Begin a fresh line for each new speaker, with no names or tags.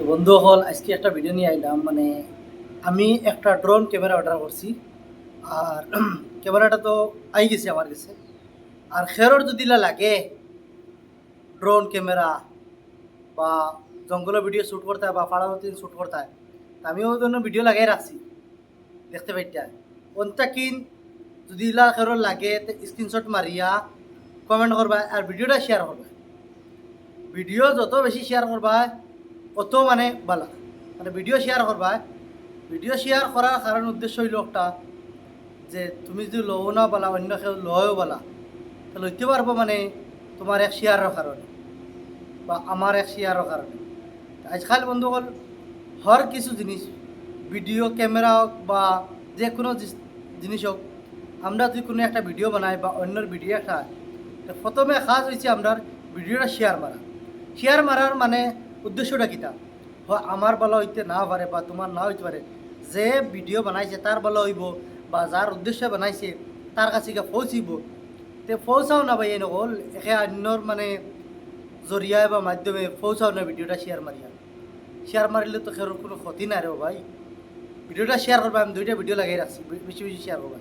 তো বন্ধু হল আজকে একটা ভিডিও নিয়ে আইলাম মানে আমি একটা ড্রোন ক্যামেরা অর্ডার করছি। আর ক্যামেরাটা তো আই গেছে আমার কাছে। আর খেরোর যদি লাগে ড্রোন ক্যামেরা বা জঙ্গলে ভিডিও শ্যুট করতে হয় বা পাড়াতে শ্যুট করতে হয়, তা আমিও ওই জন্য ভিডিও লাগাই রাখছি। দেখতে পাইটা কোনটা কিন যদি খেরোর লাগে স্ক্রিনশট মারিয়া কমেন্ট করবা আর ভিডিওটা শেয়ার করবা। ভিডিও যত বেশি শেয়ার করবা অত মানে ভালো। মানে ভিডিও শেয়ার করবা, ভিডিও শেয়ার করার কারণ উদ্দেশ্য হইল একটা যে তুমি যদি লও না বলা অন্য কেউ লয়ও বলা তো লইতে পারবো মানে তোমার এক শেয়ারের কারণে বা আমার এক শেয়ারের কারণে। আজকাল বন্ধুগণ হর কিছু জিনিস ভিডিও ক্যামেরা হোক বা যে কোনো জিনিস হোক, আমরা যদি কোনো একটা ভিডিও বানাই বা অন্যর ভিডিও একটা তো প্রথমে কাজ হয়েছে আমরা ভিডিওটা শেয়ার মারা। শেয়ার মারার মানে উদ্দেশ্যটা কিতা হয় আমার বলা হইতে না পারে বা তোমার না হইতে পারে, যে ভিডিও বানাইছে তার বলা হইব বা যার উদ্দেশ্যে বানাইছে তার কাছে গিয়ে পৌঁছিব। তে পৌঁছাও না ভাই এনে হল একে অন্যর মানে জরিয়ায় বা মাধ্যমে পৌঁছাও না ভিডিওটা শেয়ার মারিয়া। শেয়ার মারিলে তো খেরোর কোনো ক্ষতি নাই রে ভাই। ভিডিওটা শেয়ার করবা, আমি দুইটা ভিডিও লাগাই রাখছি, বেশি বেশি শেয়ার করবা।